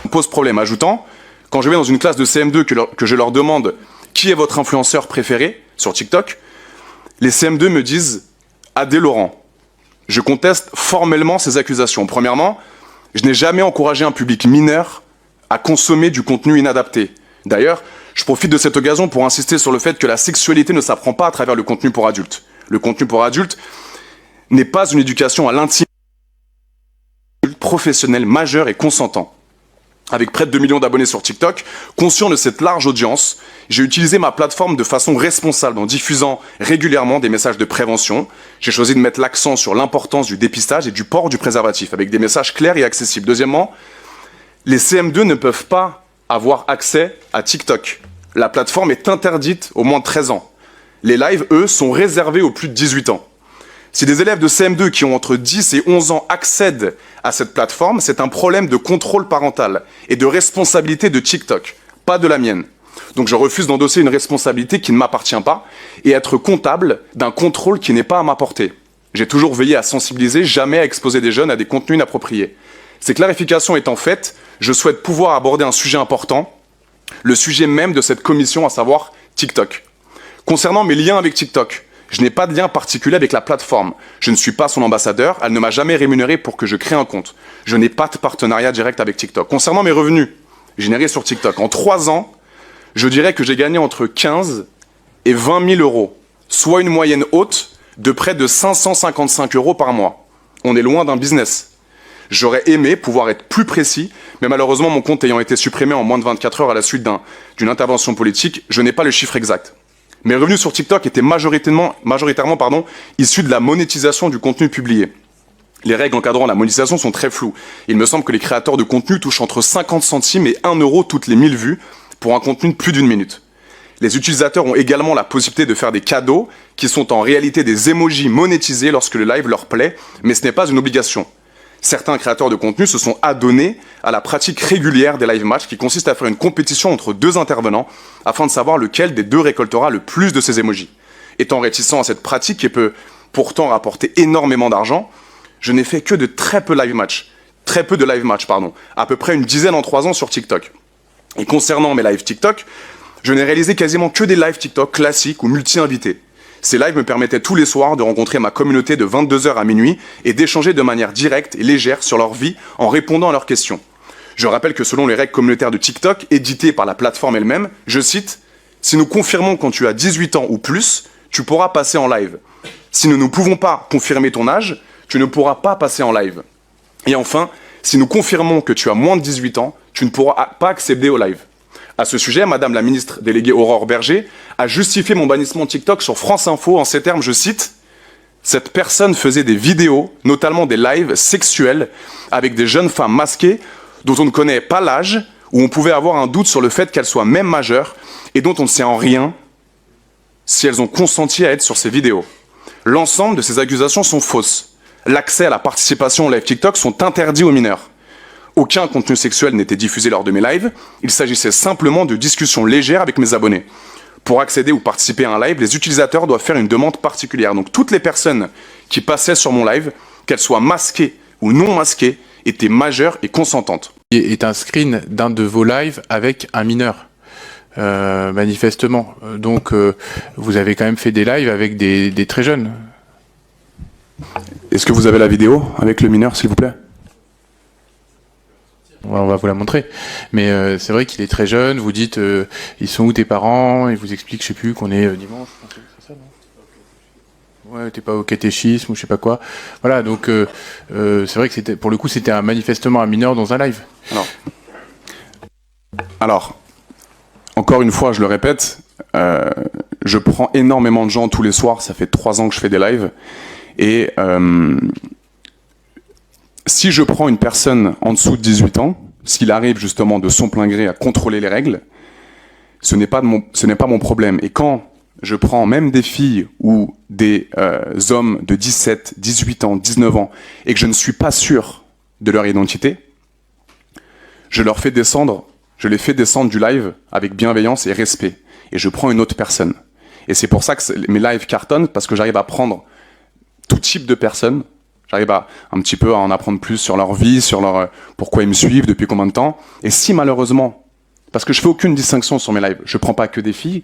pose problème, ajoutant, quand je vais dans une classe de CM2 que je leur demande qui est votre influenceur préféré sur TikTok, les CM2 me disent Adé Laurent. Je conteste formellement ces accusations. Premièrement, je n'ai jamais encouragé un public mineur à consommer du contenu inadapté. D'ailleurs, je profite de cette occasion pour insister sur le fait que la sexualité ne s'apprend pas à travers le contenu pour adultes. Le contenu pour adultes n'est pas une éducation à l'intimité professionnel majeur et consentant. Avec près de 2 millions d'abonnés sur TikTok, conscient de cette large audience, j'ai utilisé ma plateforme de façon responsable en diffusant régulièrement des messages de prévention. J'ai choisi de mettre l'accent sur l'importance du dépistage et du port du préservatif, avec des messages clairs et accessibles. Deuxièmement, les CM2 ne peuvent pas avoir accès à TikTok. La plateforme est interdite aux moins de 13 ans. Les lives, eux, sont réservés aux plus de 18 ans. Si des élèves de CM2 qui ont entre 10 et 11 ans accèdent à cette plateforme, c'est un problème de contrôle parental et de responsabilité de TikTok, pas de la mienne. Donc je refuse d'endosser une responsabilité qui ne m'appartient pas et être comptable d'un contrôle qui n'est pas à ma portée. J'ai toujours veillé à sensibiliser, jamais à exposer des jeunes à des contenus inappropriés. Ces clarifications étant faites, je souhaite pouvoir aborder un sujet important, le sujet même de cette commission, à savoir TikTok. Concernant mes liens avec TikTok, je n'ai pas de lien particulier avec la plateforme. Je ne suis pas son ambassadeur, elle ne m'a jamais rémunéré pour que je crée un compte. Je n'ai pas de partenariat direct avec TikTok. Concernant mes revenus générés sur TikTok, en 3 ans, je dirais que j'ai gagné entre 15 et 20 000 euros, soit une moyenne haute de près de 555 euros par mois. On est loin d'un business. J'aurais aimé pouvoir être plus précis, mais malheureusement, mon compte ayant été supprimé en moins de 24 heures à la suite d'une intervention politique, je n'ai pas le chiffre exact. Mes revenus sur TikTok étaient majoritairement issus de la monétisation du contenu publié. Les règles encadrant la monétisation sont très floues. Il me semble que les créateurs de contenu touchent entre 50 centimes et 1 euro toutes les 1000 vues pour un contenu de plus d'1 minute. Les utilisateurs ont également la possibilité de faire des cadeaux qui sont en réalité des emojis monétisés lorsque le live leur plaît, mais ce n'est pas une obligation. Certains créateurs de contenu se sont adonnés à la pratique régulière des live matchs qui consiste à faire une compétition entre 2 intervenants afin de savoir lequel des 2 récoltera le plus de ces emojis. Étant réticent à cette pratique qui peut pourtant rapporter énormément d'argent, je n'ai fait que de très peu de live matchs, à peu près une dizaine en 3 ans sur TikTok. Et concernant mes lives TikTok, je n'ai réalisé quasiment que des lives TikTok classiques ou multi-invités. Ces lives me permettaient tous les soirs de rencontrer ma communauté de 22h à minuit et d'échanger de manière directe et légère sur leur vie en répondant à leurs questions. Je rappelle que selon les règles communautaires de TikTok, éditées par la plateforme elle-même, je cite « Si nous confirmons quand tu as 18 ans ou plus, tu pourras passer en live. Si nous ne pouvons pas confirmer ton âge, tu ne pourras pas passer en live. Et enfin, si nous confirmons que tu as moins de 18 ans, tu ne pourras pas accéder au live. » À ce sujet, Madame la ministre déléguée Aurore Berger a justifié mon bannissement TikTok sur France Info en ces termes, je cite « Cette personne faisait des vidéos, notamment des lives sexuels, avec des jeunes femmes masquées dont on ne connaît pas l'âge, où on pouvait avoir un doute sur le fait qu'elles soient même majeures et dont on ne sait en rien si elles ont consenti à être sur ces vidéos. L'ensemble de ces accusations sont fausses. L'accès à la participation au live TikTok sont interdits aux mineurs. Aucun contenu sexuel n'était diffusé lors de mes lives, il s'agissait simplement de discussions légères avec mes abonnés. Pour accéder ou participer à un live, les utilisateurs doivent faire une demande particulière. Donc toutes les personnes qui passaient sur mon live, qu'elles soient masquées ou non masquées, étaient majeures et consentantes. Est un screen d'un de vos lives avec un mineur, manifestement. Donc vous avez quand même fait des lives avec des très jeunes. Est-ce que vous avez la vidéo avec le mineur, s'il vous plaît ? On va vous la montrer. Mais c'est vrai qu'il est très jeune, vous dites ils sont où tes parents, il vous explique, je sais plus, qu'on est dimanche, c'est ça, non ? Ouais, t'es pas au catéchisme ou je sais pas quoi. Voilà, donc c'est vrai que c'était, pour le coup, c'était manifestement un mineur dans un live. Alors, encore une fois, je le répète, je prends énormément de gens tous les soirs, ça fait 3 ans que je fais des lives, et si je prends une personne en dessous de 18 ans, s'il arrive justement de son plein gré à contrôler les règles, ce n'est pas mon problème. Et quand je prends même des filles ou des hommes de 17, 18 ans, 19 ans, et que je ne suis pas sûr de leur identité, je les fais descendre du live avec bienveillance et respect. Et je prends une autre personne. Et c'est pour ça que mes lives cartonnent, parce que j'arrive à prendre tout type de personnes, J'arrive à un petit peu à en apprendre plus sur leur vie, sur leur pourquoi ils me suivent, depuis combien de temps. Et si malheureusement, parce que je fais aucune distinction sur mes lives, je prends pas que des filles.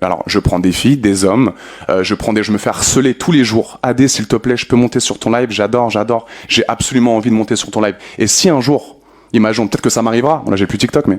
Alors, je prends des filles, des hommes, je me fais harceler tous les jours. Adé, s'il te plaît, je peux monter sur ton live, j'adore. J'ai absolument envie de monter sur ton live. Et si un jour, imaginons, peut-être que ça m'arrivera, là j'ai plus TikTok, mais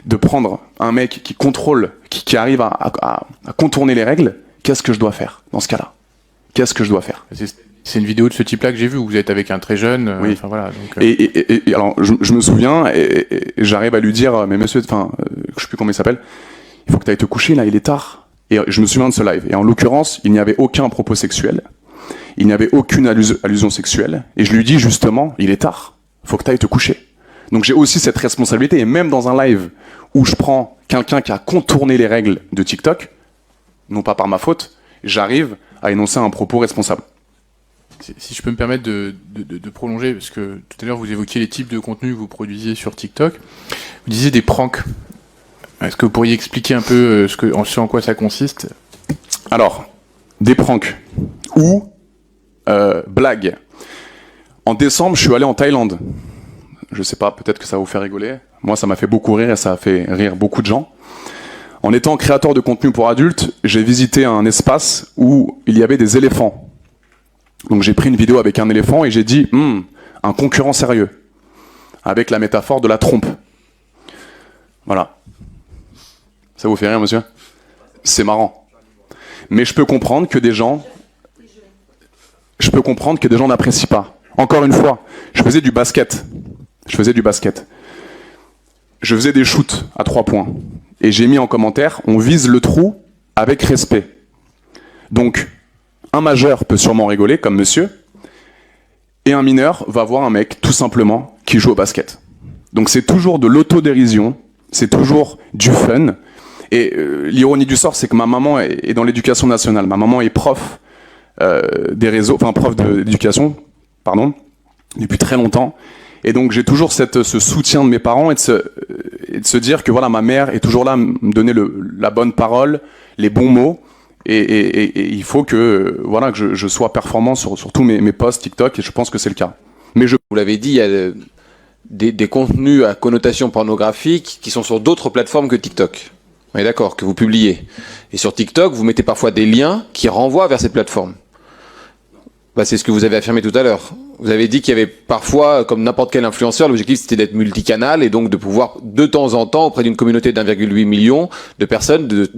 de prendre un mec qui contrôle, qui arrive à contourner les règles, qu'est-ce que je dois faire dans ce cas-là? Qu'est-ce que je dois faire? C'est une vidéo de ce type-là que j'ai vue, où vous êtes avec un très jeune. Oui. Enfin, voilà, donc, Et alors, je me souviens, et j'arrive à lui dire, mais monsieur, je sais plus comment il s'appelle, il faut que tu ailles te coucher, là, il est tard. Et je me souviens de ce live. Et en l'occurrence, il n'y avait aucun propos sexuel, il n'y avait aucune allusion sexuelle. Et je lui dis justement, il est tard, il faut que tu ailles te coucher. Donc j'ai aussi cette responsabilité. Et même dans un live où je prends quelqu'un qui a contourné les règles de TikTok, non pas par ma faute, j'arrive à énoncer un propos responsable. Si je peux me permettre de prolonger, parce que tout à l'heure vous évoquiez les types de contenus que vous produisiez sur TikTok, vous disiez des pranks. Est-ce que vous pourriez expliquer un peu ce en quoi ça consiste? Alors, des pranks ou blagues. En décembre, je suis allé en Thaïlande. Je sais pas, peut-être que ça va vous faire rigoler. Moi, ça m'a fait beaucoup rire et ça a fait rire beaucoup de gens. En étant créateur de contenu pour adultes, j'ai visité un espace où il y avait des éléphants. Donc j'ai pris une vidéo avec un éléphant et j'ai dit un concurrent sérieux, avec la métaphore de la trompe. Voilà. Ça vous fait rire, monsieur? C'est marrant. Mais je peux comprendre que des gens n'apprécient pas. Encore une fois, je faisais du basket. Je faisais des shoots à 3 points. Et j'ai mis en commentaire, on vise le trou avec respect. Donc, un majeur peut sûrement rigoler, comme monsieur, et un mineur va voir un mec, tout simplement, qui joue au basket. Donc c'est toujours de l'autodérision, c'est toujours du fun. Et l'ironie du sort, c'est que ma maman est dans l'éducation nationale. Ma maman est prof prof d'éducation, depuis très longtemps. Et donc j'ai toujours ce soutien de mes parents et de se dire que voilà, ma mère est toujours là à me donner la bonne parole, les bons mots. Et il faut que je sois performant sur tous mes posts TikTok, et je pense que c'est le cas. Mais vous l'avez dit, il y a des contenus à connotation pornographique qui sont sur d'autres plateformes que TikTok. On est d'accord, que vous publiez. Et sur TikTok, vous mettez parfois des liens qui renvoient vers cette plateforme. C'est ce que vous avez affirmé tout à l'heure. Vous avez dit qu'il y avait parfois, comme n'importe quel influenceur, l'objectif c'était d'être multicanal et donc de pouvoir de temps en temps, auprès d'une communauté d'1,8 million de personnes,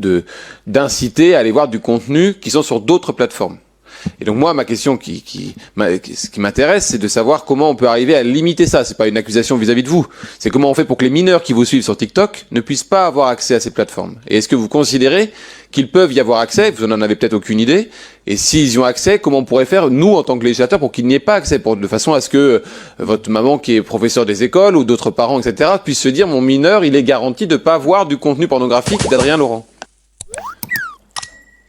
d'inciter à aller voir du contenu qui sont sur d'autres plateformes. Et donc moi, ma question qui m'intéresse, c'est de savoir comment on peut arriver à limiter ça. C'est pas une accusation vis-à-vis de vous. C'est comment on fait pour que les mineurs qui vous suivent sur TikTok ne puissent pas avoir accès à ces plateformes. Et est-ce que vous considérez qu'ils peuvent y avoir accès? Vous n'en avez peut-être aucune idée. Et s'ils y ont accès, comment on pourrait faire, nous, en tant que législateurs, pour qu'il n'y ait pas accès, de façon à ce que votre maman, qui est professeure des écoles, ou d'autres parents, etc., puissent se dire, mon mineur, il est garanti de pas voir du contenu pornographique d'Adrien Laurent.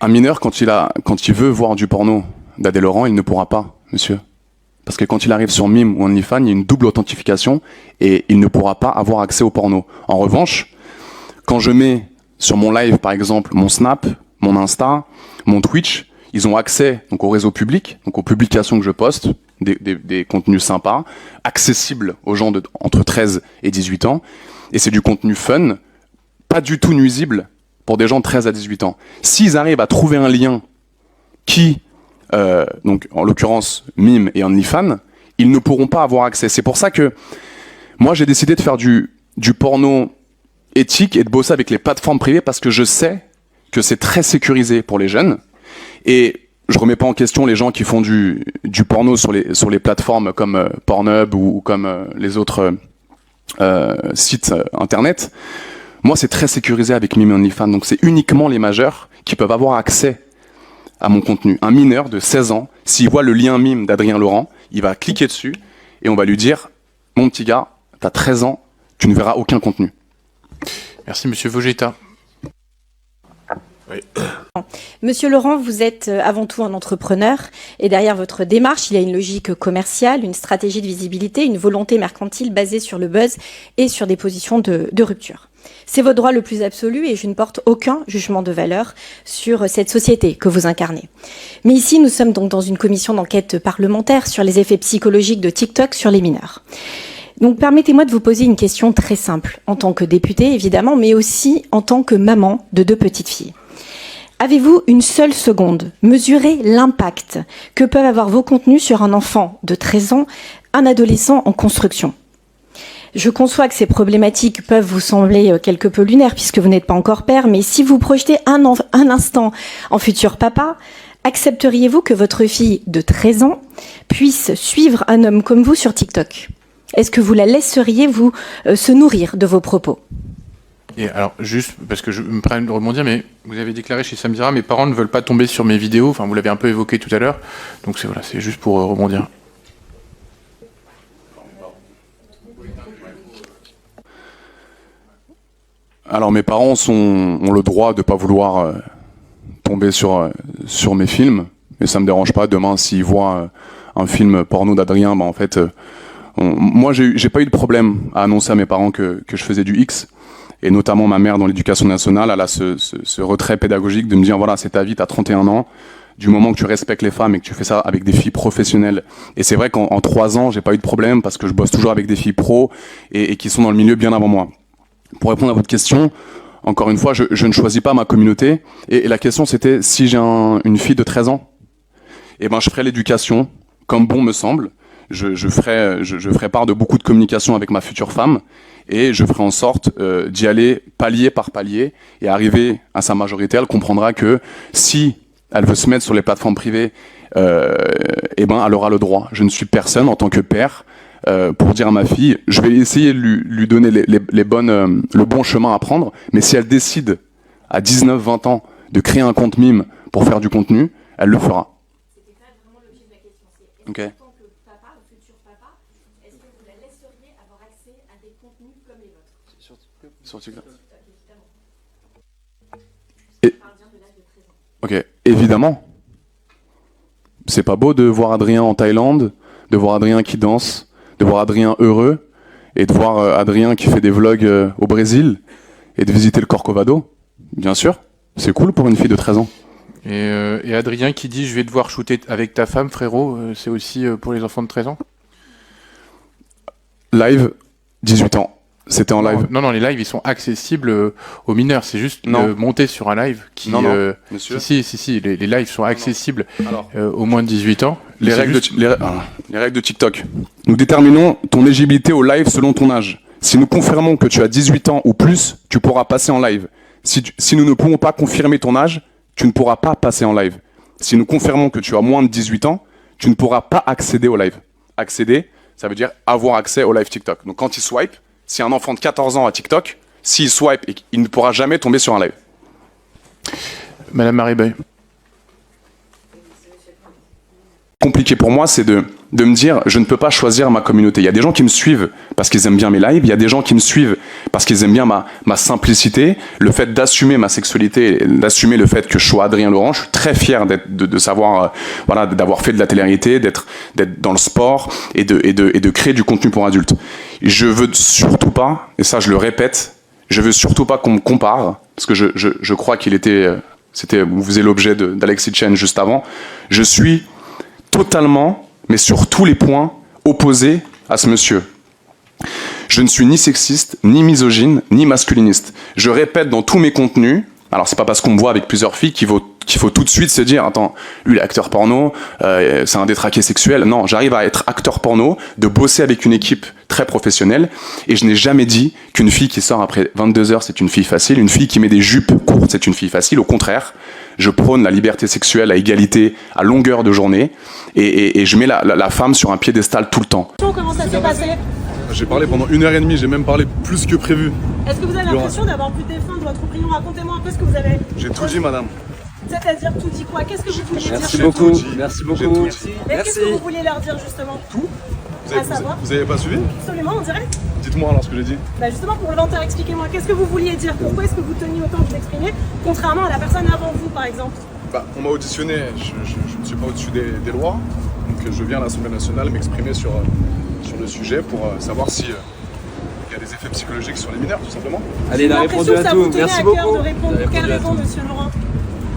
Un mineur, quand il veut voir du porno d'Adé Laurent, il ne pourra pas, monsieur. Parce que quand il arrive sur Mime ou OnlyFans, il y a une double authentification et il ne pourra pas avoir accès au porno. En revanche, quand je mets sur mon live, par exemple, mon Snap, mon Insta, mon Twitch, ils ont accès donc au réseau public, donc aux publications que je poste, des contenus sympas, accessibles aux gens entre 13 et 18 ans. Et c'est du contenu fun, pas du tout nuisible pour des gens de 13 à 18 ans. S'ils arrivent à trouver un lien qui, donc en l'occurrence Mime et OnlyFans, ils ne pourront pas avoir accès. C'est pour ça que moi j'ai décidé de faire du porno éthique et de bosser avec les plateformes privées, parce que je sais que c'est très sécurisé pour les jeunes. Et je remets pas en question les gens qui font du porno sur les plateformes comme Pornhub ou comme les autres sites internet. Moi, c'est très sécurisé avec Mime et OnlyFans, donc c'est uniquement les majeurs qui peuvent avoir accès à mon contenu. Un mineur de 16 ans, s'il voit le lien Mime d'Adrien Laurent, il va cliquer dessus et on va lui dire « Mon petit gars, t'as 13 ans, tu ne verras aucun contenu. » Merci, monsieur Vogetta. Oui. Monsieur Laurent, vous êtes avant tout un entrepreneur et derrière votre démarche, il y a une logique commerciale, une stratégie de visibilité, une volonté mercantile basée sur le buzz et sur des positions de rupture. C'est votre droit le plus absolu et je ne porte aucun jugement de valeur sur cette société que vous incarnez. Mais ici, nous sommes donc dans une commission d'enquête parlementaire sur les effets psychologiques de TikTok sur les mineurs. Donc permettez-moi de vous poser une question très simple, en tant que députée évidemment, mais aussi en tant que maman de 2 petites filles. Avez-vous une seule seconde mesuré l'impact que peuvent avoir vos contenus sur un enfant de 13 ans, un adolescent en construction ? Je conçois que ces problématiques peuvent vous sembler quelque peu lunaires puisque vous n'êtes pas encore père, mais si vous projetez un instant en futur papa, accepteriez-vous que votre fille de 13 ans puisse suivre un homme comme vous sur TikTok ? Est-ce que vous la laisseriez vous se nourrir de vos propos ? Et alors, juste, parce que je me permets de rebondir, mais vous avez déclaré chez Samira, mes parents ne veulent pas tomber sur mes vidéos, enfin vous l'avez un peu évoqué tout à l'heure, donc c'est juste pour rebondir. Alors mes parents ont le droit de pas vouloir tomber sur mes films, mais ça me dérange pas. Demain, s'ils voient un film porno d'Adrien, en fait, moi j'ai pas eu de problème à annoncer à mes parents que je faisais du X, et notamment ma mère dans l'éducation nationale, elle a ce retrait pédagogique de me dire voilà, c'est ta vie, t'as 31 ans, du moment que tu respectes les femmes et que tu fais ça avec des filles professionnelles. Et c'est vrai qu'en 3 ans, j'ai pas eu de problème parce que je bosse toujours avec des filles pros et qui sont dans le milieu bien avant moi. Pour répondre à votre question, encore une fois, je ne choisis pas ma communauté. Et la question, c'était si j'ai une fille de 13 ans, eh ben, je ferai l'éducation comme bon me semble. Je ferai part de beaucoup de communication avec ma future femme et je ferai en sorte d'y aller palier par palier et arriver à sa majorité. Elle comprendra que si elle veut se mettre sur les plateformes privées, eh ben, elle aura le droit. Je ne suis personne en tant que père pour dire à ma fille, je vais essayer de lui donner le bon chemin à prendre, mais si elle décide à 19-20 ans de créer un compte mime pour faire du contenu, elle le fera. C'était pas vraiment l'objet de ma question. C'est Ok. en tant que papa, ou futur papa, est-ce que vous la laisseriez avoir accès à des contenus comme les vôtres ? Sur TikTok. Évidemment. Et- Je parle bien de l'âge de 13 ans. Ok, évidemment. C'est pas beau de voir Adrien en Thaïlande, de voir Adrien qui danse, de voir Adrien heureux, et de voir Adrien qui fait des vlogs au Brésil, et de visiter le Corcovado. Bien sûr, c'est cool pour une fille de 13 ans. Et Adrien qui dit je vais devoir shooter avec ta femme, frérot, c'est aussi pour les enfants de 13 ans ? Live, 18 ans. C'était en live. Non, les lives, ils sont accessibles aux mineurs. C'est juste Non. monter sur un live qui... Non, monsieur. Si, les lives sont accessibles Alors, aux moins de 18 ans. les C'est règles, juste- les règles de TikTok. Nous déterminons ton éligibilité au live selon ton âge. Si nous confirmons que tu as 18 ans ou plus, tu pourras passer en live. Si nous ne pouvons pas confirmer ton âge, tu ne pourras pas passer en live. Si nous confirmons que tu as moins de 18 ans, tu ne pourras pas accéder au live. Accéder, ça veut dire avoir accès au live TikTok. Donc quand il swipe, si un enfant de 14 ans a TikTok, s'il swipe, il ne pourra jamais tomber sur un live. Madame Maribeuil. Compliqué pour moi, c'est de me dire, je ne peux pas choisir ma communauté. Il y a des gens qui me suivent parce qu'ils aiment bien mes lives, il y a des gens qui me suivent parce qu'ils aiment bien ma simplicité, le fait d'assumer ma sexualité, d'assumer le fait que je sois Adrien Laurent. Je suis très fier de savoir, voilà, d'avoir fait de la télé-réalité, d'être dans le sport et de créer du contenu pour adultes. Je veux surtout pas, et ça je le répète, je veux surtout pas qu'on me compare, parce que je crois vous faisiez l'objet d'Alexis Chen juste avant. Je suis totalement, mais sur tous les points, opposé à ce monsieur. Je ne suis ni sexiste, ni misogyne, ni masculiniste. Je répète dans tous mes contenus, alors c'est pas parce qu'on me voit avec plusieurs filles qu'il faut tout de suite se dire, attends, lui il est acteur porno, c'est un détraqué sexuel. Non, j'arrive à être acteur porno, de bosser avec une équipe très professionnelle, et je n'ai jamais dit qu'une fille qui sort après 22h c'est une fille facile, une fille qui met des jupes courtes c'est une fille facile. Au contraire, je prône la liberté sexuelle à égalité, à longueur de journée, et je mets la femme sur un piédestal tout le temps. Comment ça s'est passé? J'ai parlé pendant 1h30, j'ai même parlé plus que prévu. Est-ce que vous avez l'impression d'avoir pu défendre votre opinion? Racontez-moi un peu ce que vous avez... J'ai tout dit, madame. C'est-à-dire tout dit quoi? Qu'est-ce que vous vouliez dire? Merci beaucoup. Merci beaucoup. Mais qu'est-ce que vous vouliez leur dire justement? à savoir. Vous avez pas suivi? Absolument, en direct. Dites-moi alors ce que j'ai dit. Bah justement, pour le menteur, expliquez-moi, qu'est-ce que vous vouliez dire? Pourquoi est-ce que vous teniez autant de vous exprimer, contrairement à la personne avant vous, par exemple? Bah, on m'a auditionné, je ne suis pas au-dessus des lois, donc je viens à l'Assemblée nationale m'exprimer sur le sujet pour savoir si il y a des effets psychologiques sur les mineurs, tout simplement. Allez, il a répondu à tout. Merci beaucoup. De répondre. Pour quelle raison, monsieur Laurent?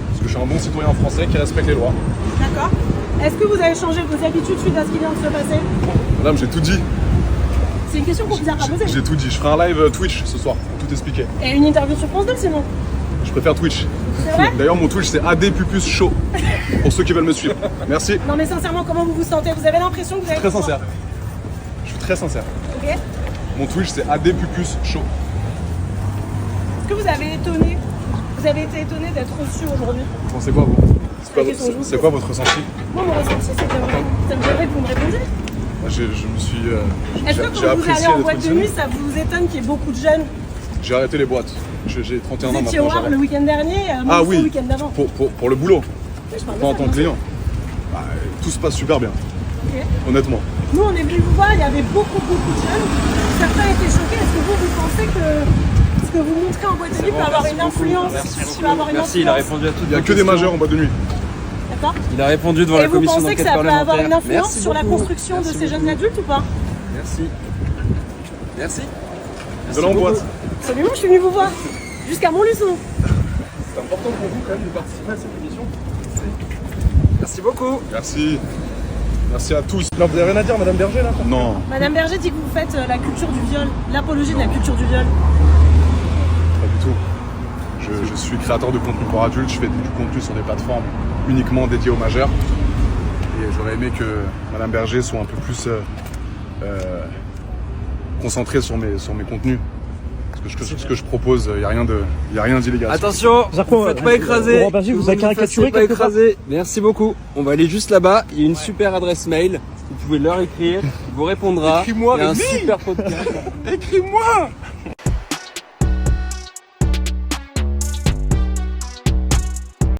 Parce que je suis un bon citoyen français qui respecte les lois. D'accord. Est-ce que vous avez changé vos habitudes suite à ce qui vient de se passer? Madame, j'ai tout dit. C'est une question qu'on vous a pas posée. J'ai tout dit. Je ferai un live Twitch ce soir pour tout expliquer. Et une interview sur France 2 sinon? Je préfère Twitch. C'est vrai? D'ailleurs, mon Twitch, c'est AD Pupus Show. Pour ceux qui veulent me suivre. Merci. Non mais sincèrement, comment vous vous sentez? Vous avez l'impression que vous avez... Très sincère. Je suis très sincère. Ok. Est-ce Mon Twitch, c'est AD Pupus Show. que vous avez été étonné d'être reçu aujourd'hui? Vous pensez quoi, vous? La question que je vous C'est quoi votre ressenti? Moi, mon ressenti, c'est que ça me plairait que vous me répondiez. Je me suis. Est-ce que j'ai quand vous allez apprécié en d'être boîte de auditionné. nuit, ça vous étonne qu'il y ait beaucoup de jeunes? J'ai arrêté les boîtes. J'ai 31 ans Vous étiez au maintenant. Havre le j'arrête. week-end dernier, à Ah Monceau oui. le week-end d'avant. Pour le boulot, Je parle de pas en ça, tant que bien sûr. client. Bah, tout se passe super bien, Ok. honnêtement. Nous, on est venus vous voir, il y avait beaucoup de jeunes. Certains étaient choqués. Est-ce que vous pensez que ce que vous montrez en boîte de nuit peut avoir une influence? Merci, il a répondu à toutes Il n'y a vos que des questions. majeurs en boîte de nuit. D'accord. Il a répondu devant Et la vous commission pensez que d'enquête ça peut avoir une parlementaire. influence Merci sur la beaucoup. construction de Merci ces jeunes beaucoup. adultes ou pas? Merci. Merci. De en boîte. Absolument, je suis venue vous voir. Jusqu'à Montluçon. C'est important pour vous quand même de participer à cette émission. Merci beaucoup. Merci. Merci à tous. Non, vous avez rien à dire, Madame Berger, là? Non. Madame Berger dit que vous faites la culture du viol, l'apologie de la culture du viol. Pas du tout. Je suis créateur de contenu pour adultes, je fais du contenu sur des plateformes uniquement dédiées aux majeurs. Et j'aurais aimé que Madame Berger soit un peu plus concentrée sur mes contenus. Parce que ce que je propose, il n'y a rien d'illégal. Attention, vous faites pas écraser. Laurent Berger, vous a caricaturé pas quelque part. écraser. Merci beaucoup. On va aller juste là-bas. Il y a une super adresse mail. Vous pouvez leur écrire. Il vous répondra. Écris-moi Il y a un avec lui. super podcast. Écris-moi!